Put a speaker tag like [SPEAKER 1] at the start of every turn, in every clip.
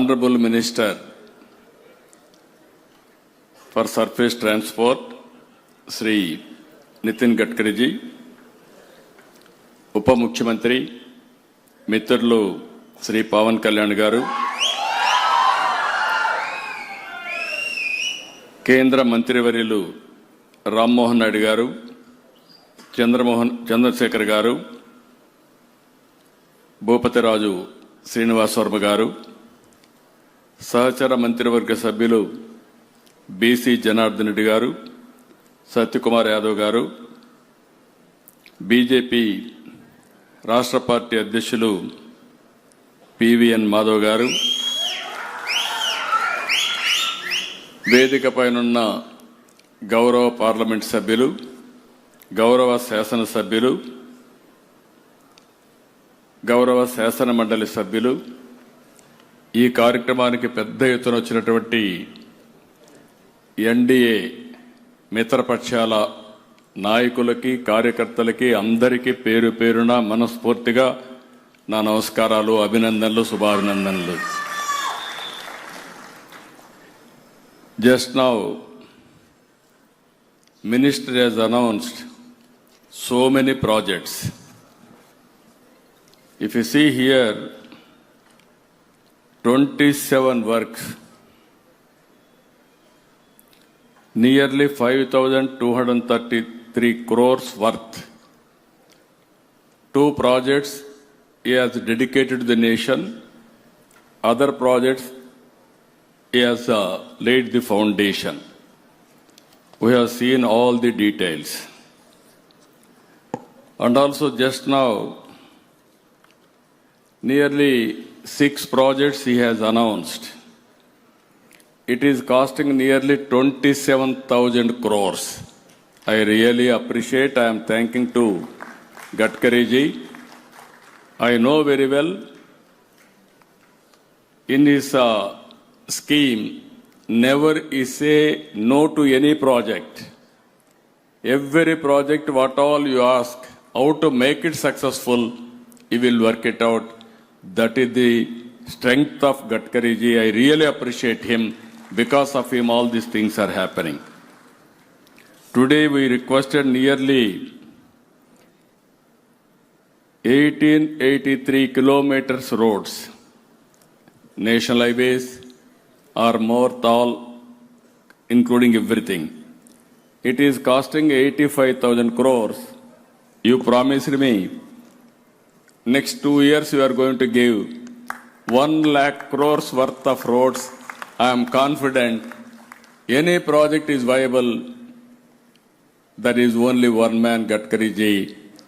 [SPEAKER 1] Honorable Minister for Surface Transport, Sri Nitin Gadkari ji, Upa Mukhyamantri, మిత్రులు శ్రీ పవన్ కళ్యాణ్ గారు, కేంద్ర మంత్రివర్యులు రామ్మోహన్ నాయుడు గారు, చంద్రశేఖర్ గారు, భూపతిరాజు శ్రీనివాస్ వర్మ గారు, సహచర మంత్రివర్గ సభ్యులు బీసీ జనార్దన్ రెడ్డి గారు, సత్యకుమార్ యాదవ్ గారు, బీజేపీ రాష్ట్ర పార్టీ అధ్యక్షులు పివిఎన్ మాధవ్ గారు, వేదిక పైనున్న గౌరవ పార్లమెంట్ సభ్యులు, గౌరవ శాసనసభ్యులు, గౌరవ శాసన మండలి సభ్యులు, ఈ కార్యక్రమానికి పెద్ద ఎత్తున వచ్చినటువంటి ఎన్డీఏ మిత్రపక్షాల నాయకులకి, కార్యకర్తలకి అందరికీ పేరు పేరున మనస్ఫూర్తిగా నా నమస్కారాలు, అభినందనలు, శుభాభినందనలు. Just now, Minister has announced so many projects. If you see here, 27 works, nearly 5,233 crores worth. 2 projects he has dedicated to the nation. Other projects he has laid the foundation. We have seen all the details. And also just now, nearly 6 projects he has announced. It is costing nearly 27,000 crores. I really appreciate, I am thanking to Gadkari ji. I know very well, in his scheme, never he say no to any project. Every project, what all you ask, how to make it successful, he will work it out. That is the strength of Gadkari ji. I really appreciate him. Because of him, all these things are happening. Today, we requested nearly 1883 kilometers roads. National highways are more tall, including everything. It is costing 85,000 crores. You promised me, next 2 years you are going to give 1 lakh crores worth of roads. I am confident any project is viable. That is only one man, Gadkari ji.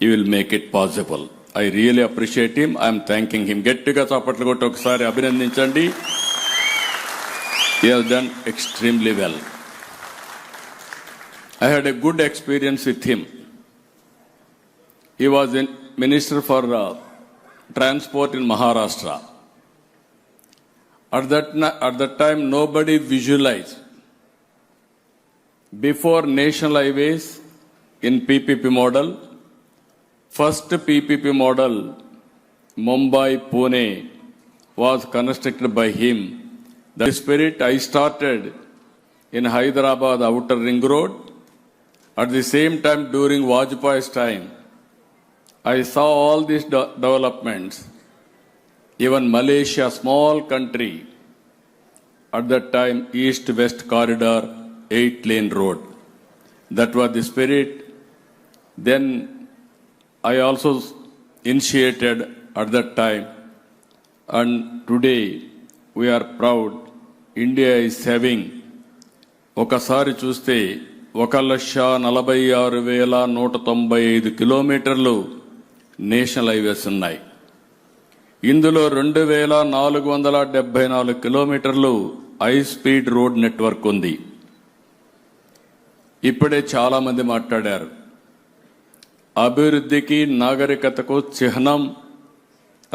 [SPEAKER 1] He will make it possible. I really appreciate him. I am thanking him. Gettiga chapatlu kotti okasari abhinandinchandi. He has done extremely well. I had a good experience with him. He was in Minister for Transport in Maharashtra. At that time, nobody visualized. Before national highways in PPP model, first PPP model, Mumbai, Pune, was constructed by him. The spirit I started in Hyderabad outer ring road. At the same time, during Vajpayee's time, I saw all these developments. Even Malaysia, small country, at that time, east-west corridor, 8-lane road. That was the spirit. Then I also initiated at that time. And today, we are proud. India is having, ఒకసారి చూస్తే 1,46,195 కిలోమీటర్లు national highways ఉన్నాయి. ఇందులో 2,474 కిలోమీటర్లు high speed road network ఉంది. ఇప్పుడే చాలా మంది మాట్లాడారు, అభివృద్ధికి నాగరికతకు చిహ్నం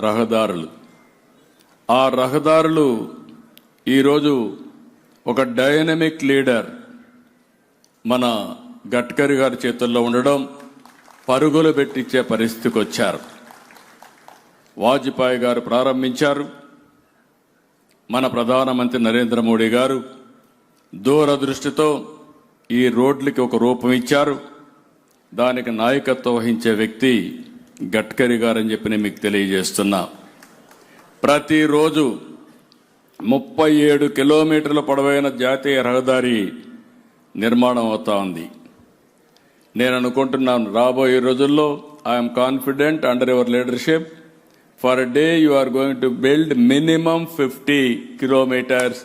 [SPEAKER 1] రహదారులు. ఆ రహదారులు ఈరోజు ఒక డైనమిక్ లీడర్ మన గడ్కరీ గారి చేతుల్లో ఉండడం, పరుగులు పెట్టించే పరిస్థితికి వచ్చారు. వాజ్పేయి గారు ప్రారంభించారు. మన ప్రధానమంత్రి నరేంద్ర మోడీ గారు దూరదృష్టితో ఈ రోడ్లకి ఒక రూపం ఇచ్చారు. దానికి నాయకత్వం వహించే వ్యక్తి గడ్కరీ గారని చెప్పి నేను మీకు తెలియజేస్తున్నా. ప్రతిరోజు 37 కిలోమీటర్ల పొడవైన జాతీయ రహదారి నిర్మాణం అవుతా ఉంది. నేను అనుకుంటున్నాను రాబోయే రోజుల్లో I'm confident under your leadership for a day you are going to build minimum 50 kilometers.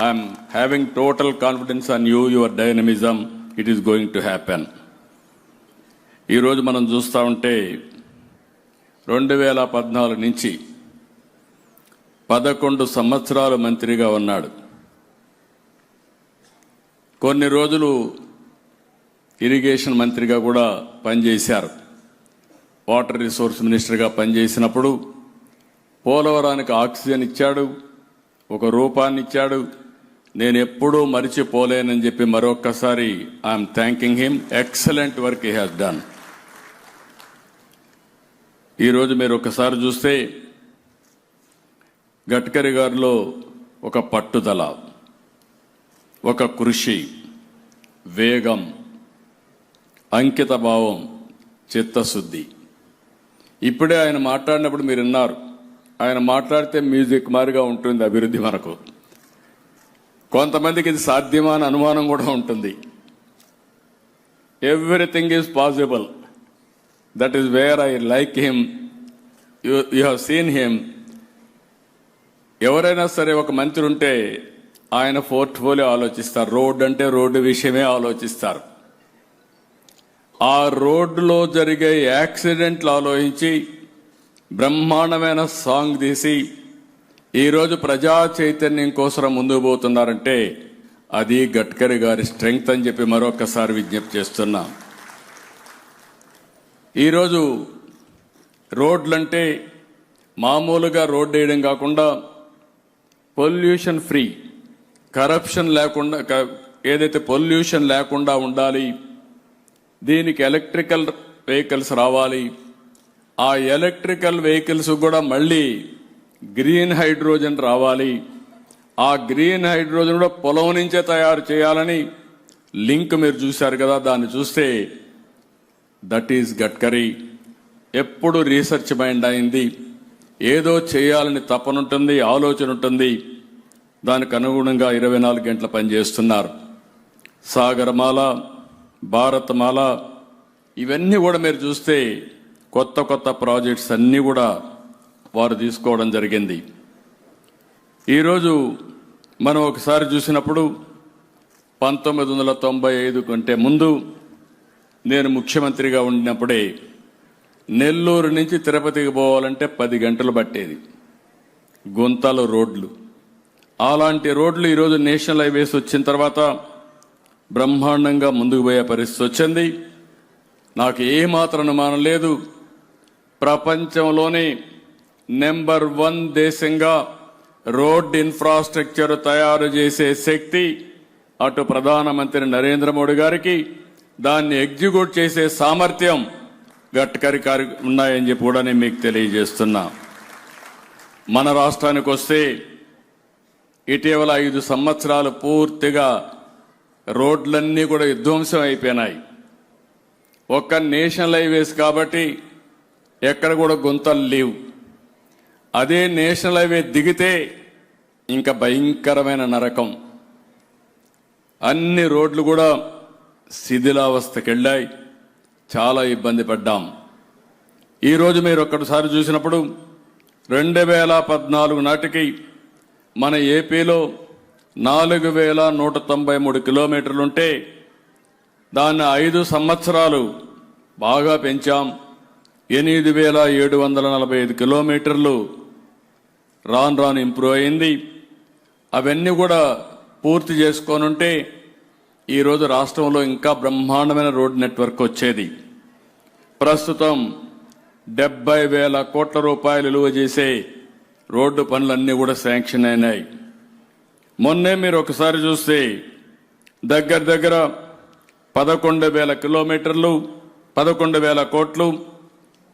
[SPEAKER 1] I am having total confidence on you, your dynamism. It is going to happen. ఈ రోజు మనం చూస్తూ ఉంటే 2014 నుంచి 11 సంవత్సరాలు మంత్రిగా ఉన్నాడు. కొన్ని రోజులు ఇరిగేషన్ మంత్రిగా కూడా పనిచేశారు. వాటర్ రిసోర్స్ మినిస్టర్గా పనిచేసినప్పుడు పోలవరానికి ఆక్సిజన్ ఇచ్చాడు, ఒక రూపాన్ని ఇచ్చాడు. నేను ఎప్పుడూ మరిచిపోలేనని చెప్పి మరొక్కసారి I'm thanking him. Excellent work he has done. ఈరోజు మీరు ఒకసారి చూస్తే గడ్కరీ గారిలో ఒక పట్టుదల, ఒక కృషి, వేగం, అంకిత భావం, చిత్తశుద్ధి. ఇప్పుడే ఆయన మాట్లాడినప్పుడు మీరు విన్నారు. ఆయన మాట్లాడితే మ్యూజిక్ మారిగా ఉంటుంది అభివృద్ధి. మనకు కొంతమందికి ఇది సాధ్యమా అని అనుమానం కూడా ఉంటుంది. Everything is possible. That is where I like him. You have seen him. ఎవరైనా సరే ఒక మంత్రి ఉంటే ఆయన పోర్ట్ఫోలియో ఆలోచిస్తారు. రోడ్డు అంటే రోడ్డు విషయమే ఆలోచిస్తారు. ఆ రోడ్డులో జరిగే యాక్సిడెంట్లు ఆలోచించి బ్రహ్మాండమైన సాంగ్ తీసి ఈరోజు ప్రజా చైతన్యం కోసం ముందుకు పోతున్నారంటే అది గడ్కరీ గారి స్ట్రెంగ్త్ అని చెప్పి మరొకసారి విజ్ఞప్తి చేస్తున్నా. ఈరోజు రోడ్లంటే మామూలుగా రోడ్డు వేయడం కాకుండా పొల్యూషన్ ఫ్రీ, కరప్షన్ లేకుండా, ఏదైతే పొల్యూషన్ లేకుండా ఉండాలి, దీనికి ఎలక్ట్రికల్ వెహికల్స్ రావాలి. ఆ ఎలక్ట్రికల్ వెహికల్స్ కూడా మళ్ళీ గ్రీన్ హైడ్రోజన్ రావాలి. ఆ గ్రీన్ హైడ్రోజన్ కూడా పొలం నుంచే తయారు చేయాలని లింక్ మీరు చూశారు కదా. దాన్ని చూస్తే దట్ ఈజ్ గడ్కరీ. ఎప్పుడు రీసెర్చ్ మైండ్ అయింది. ఏదో చేయాలని తపనుంటుంది, ఆలోచన ఉంటుంది. దానికి అనుగుణంగా 24 గంటల పనిచేస్తున్నారు. సాగరమాల, భారతమాల, ఇవన్నీ కూడా మీరు చూస్తే కొత్త కొత్త ప్రాజెక్ట్స్ అన్నీ కూడా వారు తీసుకోవడం జరిగింది. ఈరోజు మనం ఒకసారి చూసినప్పుడు 1995 కంటే ముందు నేను ముఖ్యమంత్రిగా ఉండినప్పుడే నెల్లూరు నుంచి తిరుపతికి పోవాలంటే 10 గంటలు పట్టేది. గుంతలు రోడ్లు. అలాంటి రోడ్లు ఈరోజు నేషనల్ హైవేస్ వచ్చిన తర్వాత బ్రహ్మాండంగా ముందుకు పోయే పరిస్థితి వచ్చింది. నాకు ఏమాత్రం అనుమానం లేదు, ప్రపంచంలోనే నెంబర్ 1 దేశంగా రోడ్ ఇన్ఫ్రాస్ట్రక్చర్ తయారు చేసే శక్తి అటు ప్రధానమంత్రి నరేంద్ర మోడీ గారికి, దాన్ని ఎగ్జిక్యూట్ చేసే సామర్థ్యం గడ్కరీ గారికి ఉన్నాయని చెప్పి కూడా నేను మీకు తెలియజేస్తున్నా. మన రాష్ట్రానికి వస్తే ఇటీవల 5 సంవత్సరాలు పూర్తిగా రోడ్లన్నీ కూడా విధ్వంసం అయిపోయినాయి. ఒక్క నేషనల్ హైవేస్ కాబట్టి ఎక్కడ కూడా గుంతలు లేవు. అదే నేషనల్ హైవే దిగితే ఇంకా భయంకరమైన నరకం. అన్ని రోడ్లు కూడా శిథిలావస్థకి వెళ్ళాయి. చాలా ఇబ్బంది పడ్డాం. ఈరోజు మీరు ఒక్కసారి చూసినప్పుడు 2014 నాటికి మన ఏపీలో 4193 కిలోమీటర్లుంటే దాన్ని 5 సంవత్సరాలు బాగా పెంచాం. 8745 కిలోమీటర్లు రాను ఇంప్రూవ్ అయింది. అవన్నీ కూడా పూర్తి చేసుకోనుంటే ఈరోజు రాష్ట్రంలో ఇంకా బ్రహ్మాండమైన రోడ్ నెట్వర్క్ వచ్చేది. ప్రస్తుతం 70,000 కోట్ల రూపాయలు విలువ చేసే రోడ్డు పనులన్నీ కూడా శాంక్షన్ అయినాయి. మొన్నే మీరు ఒకసారి చూస్తే దగ్గర 11,000 కిలోమీటర్లు, 11,000 కోట్లు,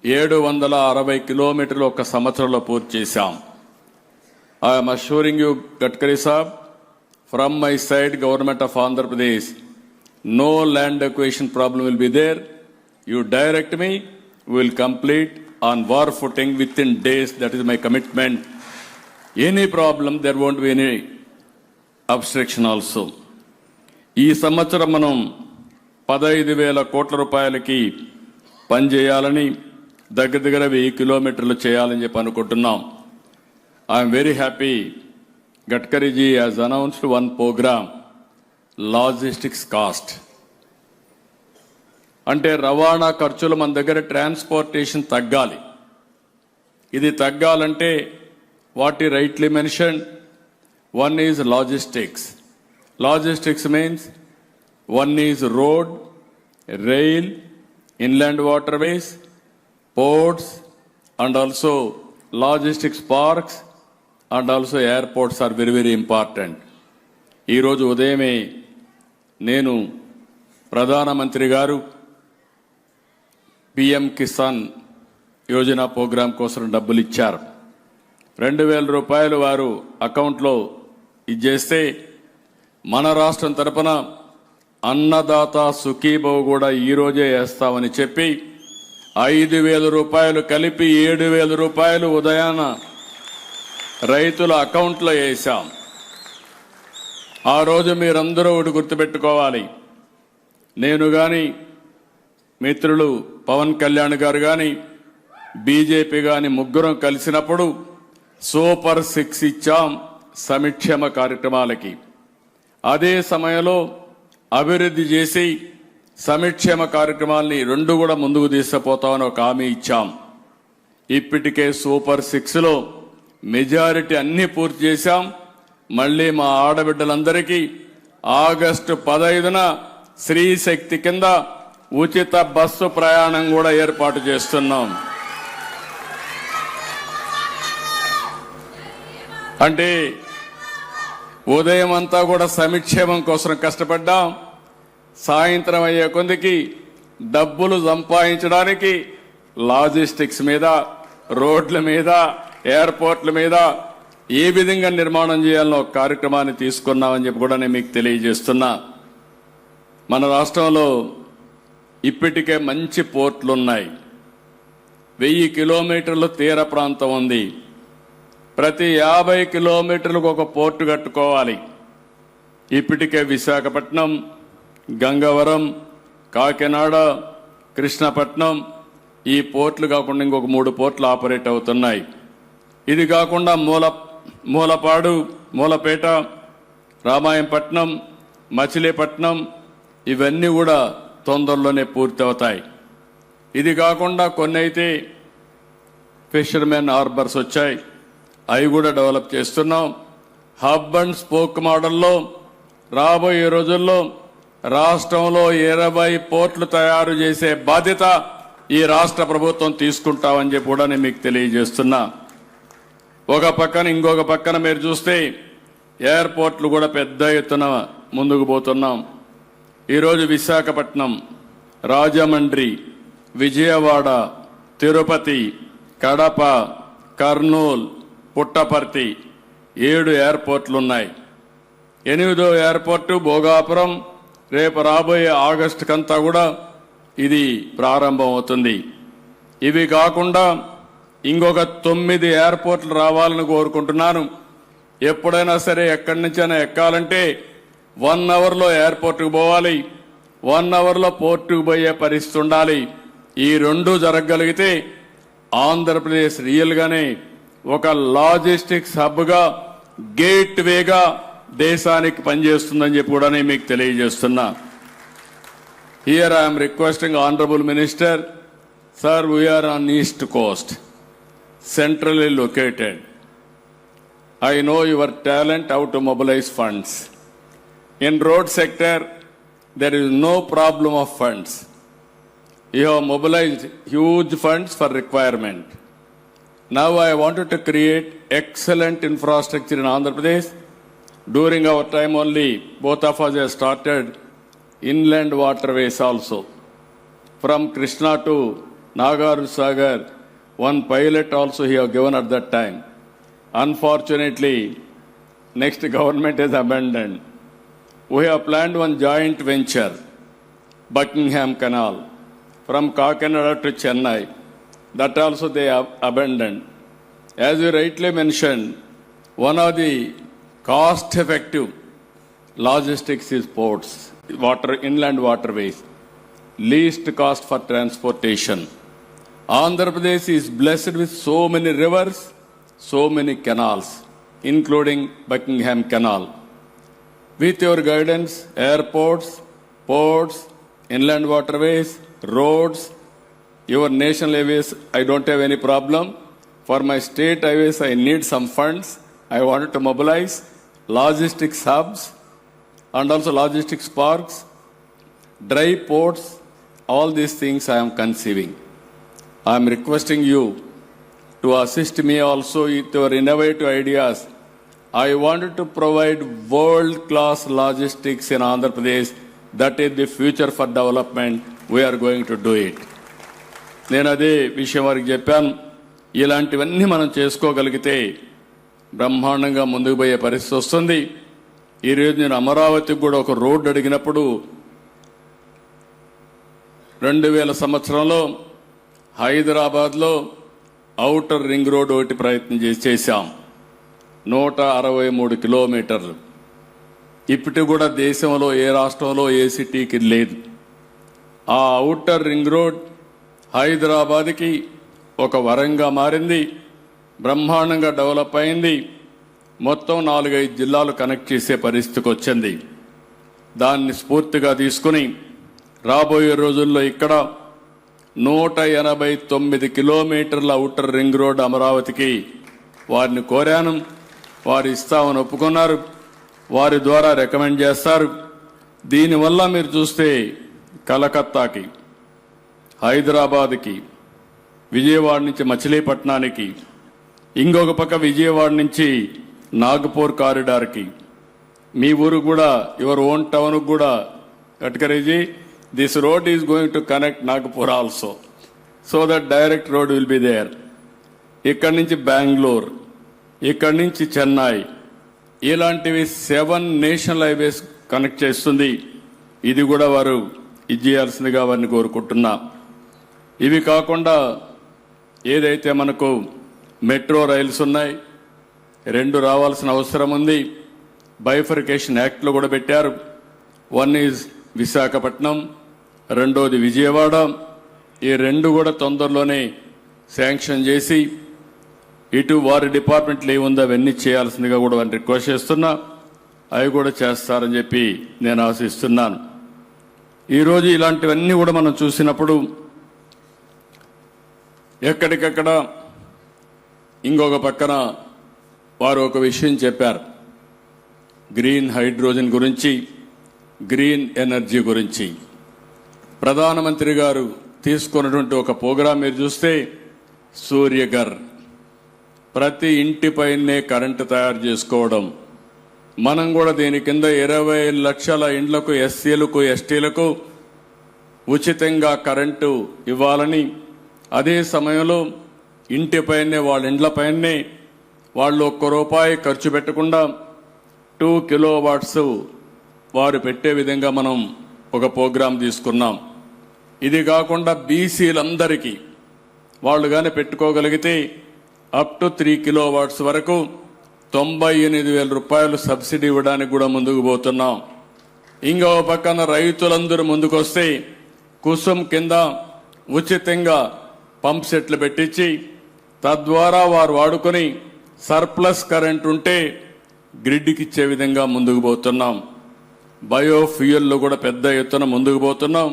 [SPEAKER 1] 760 కిలోమీటర్లు ఒక సంవత్సరంలో పూర్తి చేశాం. I am assuring you, Gadkari Saab, from my side, Government of Andhra Pradesh, no land acquisition problem will be there. You direct me, we will complete on war footing within days. That is my commitment. Any problem, there won't be any obstruction also. ఈ సంవత్సరం మనం 15,000 కోట్ల రూపాయలకి పనిచేయాలని దగ్గర 1000 కిలోమీటర్లు చేయాలని చెప్పి అనుకుంటున్నాం. I'm very happy. Gadkariji has announced one programme, logistics cost. అంటే రవాణా ఖర్చులు మన దగ్గర ట్రాన్స్పోర్టేషన్ తగ్గాలి. ఇది తగ్గాలంటే వాట్ ఈ rightly mention, one is logistics. Logistics means one is road, rail, inland waterways, ports, and also logistics parks, and also airports are very, very important. ఈ రోజు ఉదయమే నేను ప్రధానమంత్రి గారు పిఎం కిసాన్ యోజన ప్రోగ్రాం కోసం డబ్బులు ఇచ్చారు. 2,000 రూపాయలు వారు అకౌంట్లో ఇచ్చేస్తే మన రాష్ట్రం తరపున అన్నదాత సుఖీభవ్ కూడా ఈరోజే వేస్తామని చెప్పి 5,000 రూపాయలు కలిపి 7,000 రూపాయలు ఉదయాన రైతుల అకౌంట్లో వేశాం. ఆ రోజు మీరందరూ ఒకటి గుర్తుపెట్టుకోవాలి, నేను కానీ మిత్రులు పవన్ కళ్యాణ్ గారు కానీ బీజేపీ కానీ ముగ్గురం కలిసినప్పుడు సూపర్ 6 ఇచ్చాం సంక్షేమ కార్యక్రమాలకి. అదే సమయంలో అభివృద్ధి చేసి సంక్షేమ కార్యక్రమాల్ని 2 కూడా ముందుకు తీసుకుపోతామని ఒక హామీ ఇచ్చాం. ఇప్పటికే సూపర్ 6లో మెజారిటీ అన్ని పూర్తి చేశాం. మళ్ళీ మా ఆడబిడ్డలందరికీ ఆగస్టు 15న స్త్రీ శక్తి కింద ఉచిత బస్సు ప్రయాణం కూడా ఏర్పాటు చేస్తున్నాం. అంటే ఉదయం అంతా కూడా సంక్షేమం కోసం కష్టపడ్డాం. సాయంత్రం అయ్యే కొందికి డబ్బులు సంపాదించడానికి లాజిస్టిక్స్ మీద, రోడ్ల మీద, ఎయిర్పోర్ట్ల మీద ఏ విధంగా నిర్మాణం చేయాలనో ఒక కార్యక్రమాన్ని తీసుకున్నామని చెప్పి కూడా నేను మీకు తెలియజేస్తున్నా. మన రాష్ట్రంలో ఇప్పటికే మంచి పోర్టులున్నాయి. 1000 కిలోమీటర్లు తీర ప్రాంతం ఉంది. ప్రతి 50 కిలోమీటర్లకు ఒక పోర్టు కట్టుకోవాలి. ఇప్పటికే విశాఖపట్నం, గంగవరం, కాకినాడ, కృష్ణపట్నం ఈ పోర్టులు కాకుండా ఇంకొక 3 పోర్టులు ఆపరేట్ అవుతున్నాయి. ఇది కాకుండా మూలపాడు, మూలపేట, రామాయంపట్నం, మచిలీపట్నం ఇవన్నీ కూడా తొందరలోనే పూర్తి అవుతాయి. ఇది కాకుండా కొన్ని అయితే ఫిషర్మెన్ హార్బర్స్ వచ్చాయి, అవి కూడా డెవలప్ చేస్తున్నాం. హబ్ అండ్ స్పోక్ మోడల్లో రాబోయే రోజుల్లో రాష్ట్రంలో 20 పోర్టులు తయారు చేసే బాధ్యత ఈ రాష్ట్ర ప్రభుత్వం తీసుకుంటామని చెప్పి కూడా నేను మీకు తెలియజేస్తున్నా. ఒక పక్కన ఇంకొక పక్కన మీరు చూస్తే ఎయిర్పోర్ట్లు కూడా పెద్ద ఎత్తున ముందుకు పోతున్నాం. ఈరోజు విశాఖపట్నం, రాజమండ్రి, విజయవాడ, తిరుపతి, కడప, కర్నూలు, పుట్టపర్తి 7 ఎయిర్పోర్ట్లు ఉన్నాయి. 8వ ఎయిర్పోర్టు భోగాపురం రేపు రాబోయే ఆగస్టు కంతా కూడా ఇది ప్రారంభం అవుతుంది. ఇవి కాకుండా ఇంకొక 9 ఎయిర్పోర్ట్లు రావాలని కోరుకుంటున్నాను. ఎప్పుడైనా సరే ఎక్కడి నుంచైనా ఎక్కాలంటే 1 అవర్లో ఎయిర్పోర్టుకు పోవాలి, 1 అవర్లో పోర్టుకు పోయే పరిస్థితి ఉండాలి. ఈ 2 జరగగలిగితే ఆంధ్రప్రదేశ్ రియల్గానే ఒక లాజిస్టిక్స్ హబ్గా, గేట్ వేగా దేశానికి పనిచేస్తుందని చెప్పి కూడా నేను మీకు తెలియజేస్తున్నా. Here I'm requesting honourable minister, sir we are on east coast, centrally located. I know your talent how to mobilize funds. In road sector, there is no problem of funds. You have mobilized huge funds for requirement. Now I wanted to create excellent infrastructure in Andhra Pradesh. During our time only, both of us have started inland waterways also. From Krishna to Nagar Sagar, one pilot also he have given at that time. Unfortunately, next government has abandoned. We have planned one joint venture, Buckingham Canal, from Kakinada to Chennai. That also they have abandoned. As you rightly mentioned, one of the cost-effective logistics is ports, inland waterways, least cost for transportation. Andhra Pradesh is blessed with so many rivers, so many canals, including Buckingham Canal. With your guidance, airports, ports, inland waterways, roads, your national highways, I don't have any problem. For my state highways, I need some funds. I wanted to mobilize logistics hubs and also logistics parks, dry ports, all these things I am conceiving. I am requesting you to assist me also with your innovative ideas. I wanted to provide world-class logistics in Andhra Pradesh. That is the future for development. We are going to do it. నేను అదే విషయం వారికి చెప్పాను. ఇలాంటివన్నీ మనం చేసుకోగలిగితే బ్రహ్మాండంగా ముందుకు పోయే పరిస్థితి వస్తుంది. ఈరోజు నేను అమరావతికి కూడా ఒక రోడ్డు అడిగినప్పుడు 2000 సంవత్సరంలో హైదరాబాద్లో ఔటర్ రింగ్ రోడ్ ఒకటి ప్రయత్నం చేశాం. 163 కిలోమీటర్లు. ఇప్పటికి కూడా దేశంలో ఏ రాష్ట్రంలో ఏ సిటీకి లేదు. ఆ ఔటర్ రింగ్ రోడ్ హైదరాబాద్కి ఒక వరంగా మారింది. బ్రహ్మాండంగా డెవలప్ అయింది. మొత్తం 4-5 జిల్లాలు కనెక్ట్ చేసే పరిస్థితికి వచ్చింది. దాన్ని స్ఫూర్తిగా తీసుకుని రాబోయే రోజుల్లో ఇక్కడ 189 కిలోమీటర్ల ఔటర్ రింగ్ రోడ్ అమరావతికి వారిని కోరాను. వారు ఇస్తామని ఒప్పుకున్నారు. వారి ద్వారా రికమెండ్ చేస్తారు. దీనివల్ల మీరు చూస్తే కలకత్తాకి, హైదరాబాద్కి, విజయవాడ నుంచి మచిలీపట్నానికి, ఇంకొక పక్క విజయవాడ నుంచి నాగపూర్ కారిడార్కి, మీ ఊరు కూడా యువర్ ఓన్ టౌన్ కూడా కట్కరేజీ this road is going to connect Nagpur also, so that direct road will be there. ఇక్కడి నుంచి బెంగళూరు, ఇక్కడి నుంచి చెన్నై, ఇలాంటివి 7 నేషనల్ హైవేస్ కనెక్ట్ చేస్తుంది. ఇది కూడా వారు ఇచ్చేయాల్సిందిగా వారిని కోరుకుంటున్నా. ఇవి కాకుండా ఏదైతే మనకు మెట్రో రైల్స్ ఉన్నాయి, 2 రావాల్సిన అవసరం ఉంది. బైఫర్కేషన్ యాక్ట్లో కూడా పెట్టారు. 1 ఈజ్ విశాఖపట్నం, 2ది విజయవాడ. ఈ 2 కూడా తొందరలోనే శాంక్షన్ చేసి ఇటు వారి డిపార్ట్మెంట్లో ఏముందో అవన్నీ చేయాల్సిందిగా కూడా వారిని రిక్వెస్ట్ చేస్తున్నా. అవి కూడా చేస్తారని చెప్పి నేను ఆశిస్తున్నాను. ఈరోజు ఇలాంటివన్నీ కూడా మనం చూసినప్పుడు ఎక్కడికక్కడ ఇంకొక పక్కన వారు ఒక విషయం చెప్పారు. గ్రీన్ హైడ్రోజన్ గురించి, గ్రీన్ ఎనర్జీ గురించి ప్రధానమంత్రి గారు తీసుకున్నటువంటి ఒక ప్రోగ్రాం మీరు చూస్తే సూర్యఘర్, ప్రతి ఇంటిపైనే కరెంటు తయారు చేసుకోవడం. మనం కూడా దీని కింద 20 లక్షల ఇండ్లకు, ఎస్సీలకు, ఎస్టీలకు ఉచితంగా కరెంటు ఇవ్వాలని, అదే సమయంలో ఇంటిపైనే వాళ్ళ ఇండ్లపైనే వాళ్ళు ₹1 ఖర్చు పెట్టకుండా 2 కిలోవాట్స్ వారు పెట్టే విధంగా మనం ఒక ప్రోగ్రాం తీసుకున్నాం. ఇది కాకుండా బీసీలందరికీ వాళ్ళు కానీ పెట్టుకోగలిగితే అప్ టు 3 కిలోవాట్స్ వరకు ₹98,000 సబ్సిడీ ఇవ్వడానికి కూడా ముందుకు పోతున్నాం. ఇంకో పక్కన రైతులందరూ ముందుకొస్తే కుసుమ్ కింద ఉచితంగా పంప్ సెట్లు పెట్టించి తద్వారా వారు వాడుకొని సర్ప్లస్ కరెంట్ ఉంటే గ్రిడ్కి ఇచ్చే విధంగా ముందుకు పోతున్నాం. బయోఫ్యూయల్లో కూడా పెద్ద ఎత్తున ముందుకు పోతున్నాం.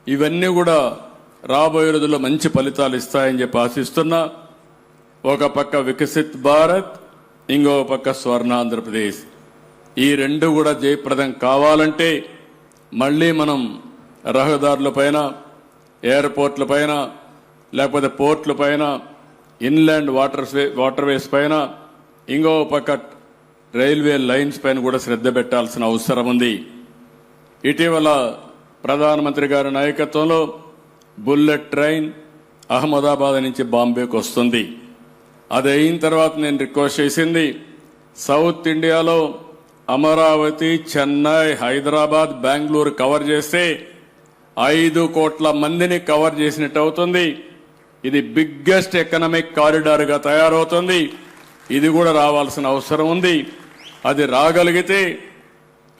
[SPEAKER 1] ఇవన్నీ కూడా రాబోయే రోజుల్లో మంచి ఫలితాలు ఇస్తాయని చెప్పి ఆశిస్తున్నా. ఒక పక్క వికసిత్ భారత్, ఇంకో పక్క స్వర్ణ ఆంధ్రప్రదేశ్. ఈ 2 కూడా జయప్రదం కావాలంటే మళ్ళీ మనం రహదారులపైన, ఎయిర్పోర్ట్లపైన, లేకపోతే పోర్ట్లపైన, ఇన్లాండ్ వాటర్వేస్ పైన, ఇంకో పక్క రైల్వే లైన్స్ పైన కూడా శ్రద్ధ పెట్టాల్సిన అవసరం ఉంది. ఇటీవల ప్రధానమంత్రి గారి నాయకత్వంలో బుల్లెట్ ట్రైన్ అహ్మదాబాద్ నుంచి బాంబేకి వస్తుంది. అది అయిన తర్వాత నేను రిక్వెస్ట్ చేసింది సౌత్ ఇండియాలో అమరావతి, చెన్నై, హైదరాబాద్, బెంగళూరు కవర్ చేస్తే 5 కోట్ల మందిని కవర్ చేసినట్టు అవుతుంది. ఇది బిగ్గెస్ట్ ఎకనామిక్ కారిడార్గా తయారవుతుంది. ఇది కూడా రావాల్సిన అవసరం ఉంది. అది రాగలిగితే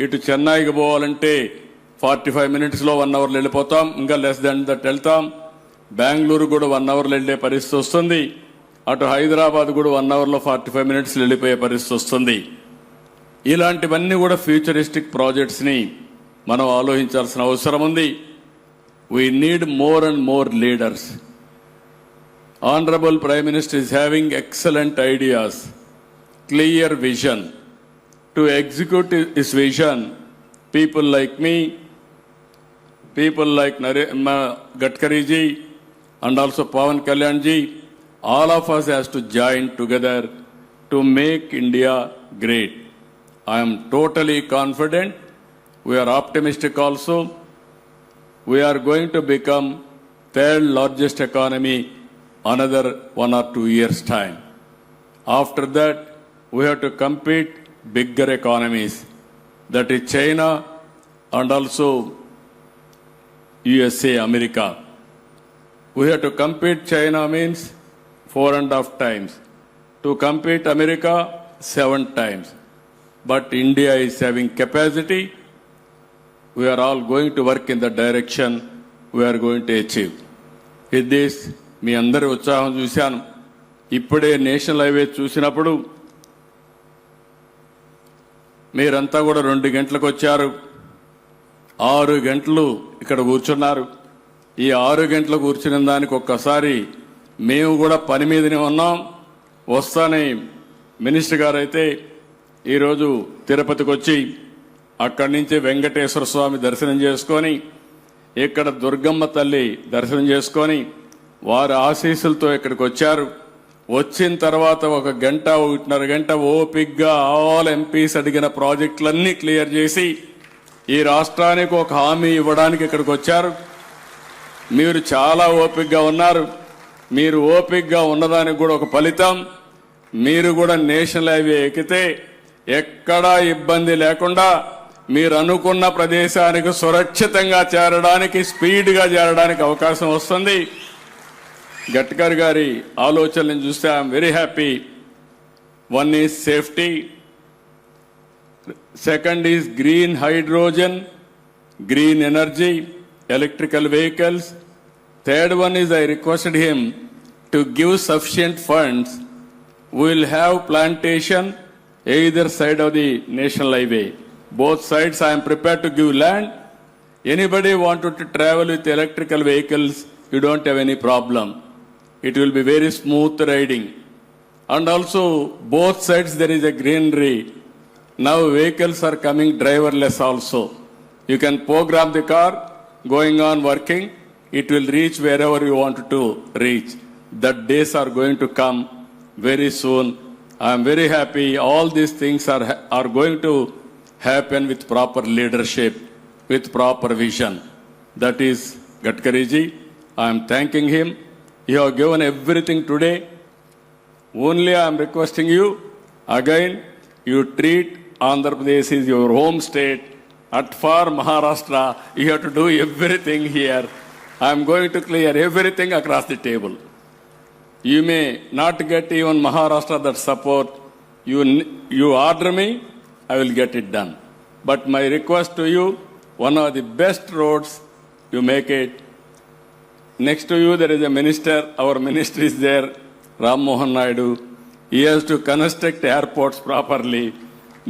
[SPEAKER 1] ఇటు చెన్నైకి పోవాలంటే 45 మినిట్స్లో 1 అవర్లో వెళ్ళిపోతాం. ఇంకా లెస్ దాన్ దట్ వెళ్తాం. బెంగళూరు కూడా 1 అవర్లో వెళ్ళే పరిస్థితి వస్తుంది. అటు హైదరాబాద్ కూడా 1 అవర్లో 45 మినిట్స్లో వెళ్ళిపోయే పరిస్థితి వస్తుంది. ఇలాంటివన్నీ కూడా ఫ్యూచరిస్టిక్ ప్రాజెక్ట్స్ని మనం ఆలోచించాల్సిన అవసరం ఉంది. We need more and more leaders. Honorable Prime Minister is having excellent ideas, clear vision. To execute his vision, people like me, people like Gadkari ji and also Pawan Kalyan ji, all of us has to join together to make India great. I am totally confident. We are optimistic also. We are going to become third largest economy another 1 or 2 years time. After that, we have to compete bigger economies. That is China and also USA, America. We have to compete China means 4.5 times. To compete America, 7 times. But India is having capacity. We are all going to work in the direction we are going to achieve. With this, మీ అందరి ఉత్సాహం చూశాను. ఇప్పుడే national highway చూసినప్పుడు మీరంతా కూడా 2 గంటలకు వచ్చారు. 6 గంటలు ఇక్కడ కూర్చున్నారు. ఈ 6 గంటలు కూర్చున్న దానికి ఒక్కసారి మేము కూడా పని మీదనే ఉన్నాం. వస్తానే మినిస్టర్ గారు అయితే ఈరోజు తిరుపతికి వచ్చి అక్కడి నుంచి వెంకటేశ్వర స్వామి దర్శనం చేసుకొని ఇక్కడ దుర్గమ్మ తల్లి దర్శనం చేసుకొని వారి ఆశీస్సులతో ఇక్కడికి వచ్చారు. వచ్చిన తర్వాత 1 గంట 1.5 గంట ఓపిక్గా ఆల్ ఎంపీస్ అడిగిన ప్రాజెక్టులన్నీ క్లియర్ చేసి ఈ రాష్ట్రానికి ఒక హామీ ఇవ్వడానికి ఇక్కడికి వచ్చారు. మీరు చాలా ఓపిక్గా ఉన్నారు. మీరు ఓపిక్గా ఉన్నదానికి కూడా ఒక ఫలితం, మీరు కూడా నేషనల్ హైవే ఎక్కితే ఎక్కడా ఇబ్బంది లేకుండా మీరు అనుకున్న ప్రదేశానికి సురక్షితంగా చేరడానికి, స్పీడ్గా చేరడానికి అవకాశం వస్తుంది. గడ్కరీ గారి ఆలోచనలను చూస్తే I'm very happy. 1 is safety, 2nd is green hydrogen, green energy, electrical vehicles. 3rd one is I requested him to give sufficient funds. We will have plantation either side of the national highway. Both sides I am prepared to give land. Anybody wanted to travel with electrical vehicles, you don't have any problem. It will be very smooth riding. And also both sides there is a greenery. Now vehicles are coming driverless also. You can program the car going on working. It will reach wherever you want to reach. That days are going to come very soon. I am very happy. All these things are going to happen with proper leadership, with proper vision. That is Gadkari ji. I am thanking him. You have given everything today. Only I am requesting you, again, you treat Andhra Pradesh is your home state. At far Maharashtra, you have to do everything here. I am going to clear everything across the table. You may not get even Maharashtra that support. You order me, I will get it done. But my request to you, one of the best roads, you make it. Next to you, there is a minister. Our minister is there, Ram Mohan Naidu. He has to construct airports properly.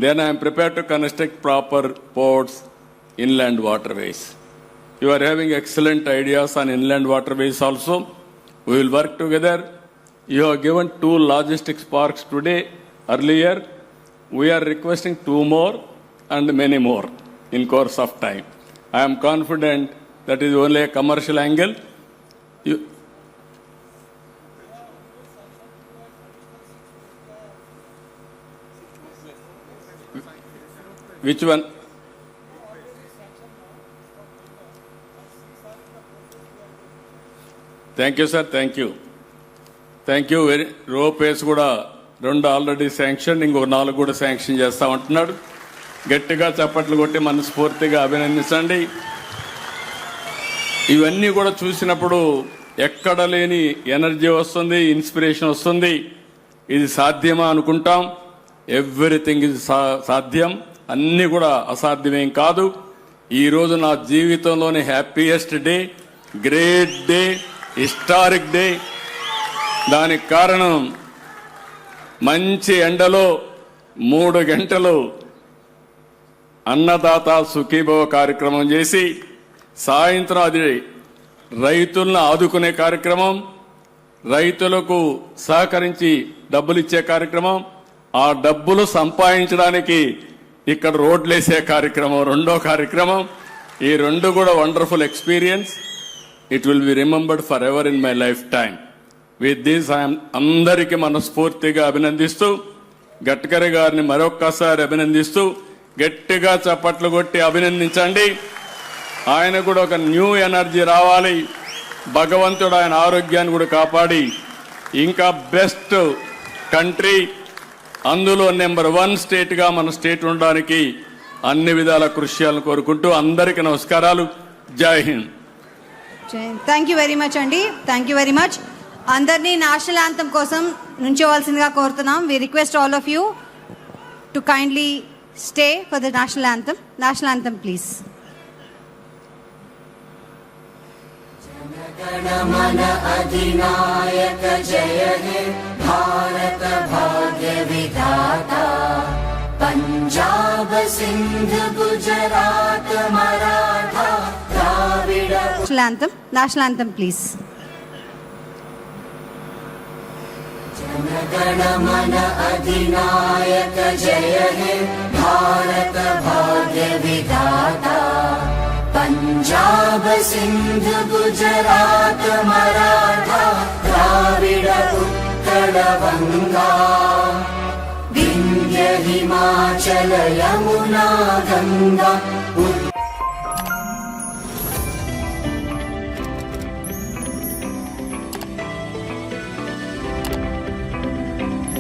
[SPEAKER 1] Then I am prepared to construct proper ports, inland waterways. You are having excellent ideas on inland waterways also. We will work together. You have given 2 logistics parks today. Earlier, we are requesting 2 more and many more in course of time. I am confident that is only a commercial angle. Which one? Thank you, sir. Thank you. Thank you very. రోపేస్ కూడా 2 already sanction, ఇంకో 4 కూడా sanction చేస్తామంటున్నాడు. గట్టిగా చప్పట్లు కొట్టి మనస్ఫూర్తిగా అభినందించండి. ఇవన్నీ కూడా చూసినప్పుడు ఎక్కడ లేని ఎనర్జీ వస్తుంది, ఇన్స్పిరేషన్ వస్తుంది. ఇది సాధ్యమా అనుకుంటాం. ఎవ్రీథింగ్ ఇది సాధ్యం, అన్నీ కూడా అసాధ్యమేం కాదు. ఈరోజు నా జీవితంలోని happiest day, great day, historic day. దానికి కారణం మంచి ఎండలో 3 గంటలు అన్నదాత సుఖీభవ కార్యక్రమం చేసి, సాయంత్రం అది రైతులను ఆదుకునే కార్యక్రమం, రైతులకు సహకరించి డబ్బులు ఇచ్చే కార్యక్రమం, ఆ డబ్బులు సంపాదించడానికి ఇక్కడ రోడ్లేసే కార్యక్రమం, 2వ కార్యక్రమం. ఈ 2 కూడా wonderful experience. It will be remembered for ever in my life time. With this అందరికీ మనస్ఫూర్తిగా అభినందిస్తూ, గడ్కరీ గారిని మరొక్కసారి అభినందిస్తూ, గట్టిగా చప్పట్లు కొట్టి అభినందించండి. ఆయన కూడా ఒక న్యూ ఎనర్జీ రావాలి. భగవంతుడు ఆయన ఆరోగ్యాన్ని కూడా కాపాడి ఇంకా బెస్ట్ కంట్రీ, అందులో నెంబర్ 1 స్టేట్గా మన స్టేట్ ఉండడానికి అన్ని విధాల కృషి చేయాలని కోరుకుంటూ అందరికీ నమస్కారాలు. జై Hind.
[SPEAKER 2] Thank you very much అండి. Thank you very much. అందరినీ నేషనల్ యాంథమ్ కోసం నుంచోవాల్సిందిగా కోరుతున్నాం. We request all of you to kindly stay for the national anthem. National anthem please.
[SPEAKER 3] जनगणमन अधिनायक जय हे भारत भाग्य विधाता Punjab Sindh Gujarat Maratha Dravida.
[SPEAKER 2] National anthem please.
[SPEAKER 3] जनगणमन अधिनायक जय हे भारत भाग्य विधाता पंजाब सिंध गुजरात मराठा द्राविड उत्कल गंगा विंध्य हिमाचल यमुना गंगा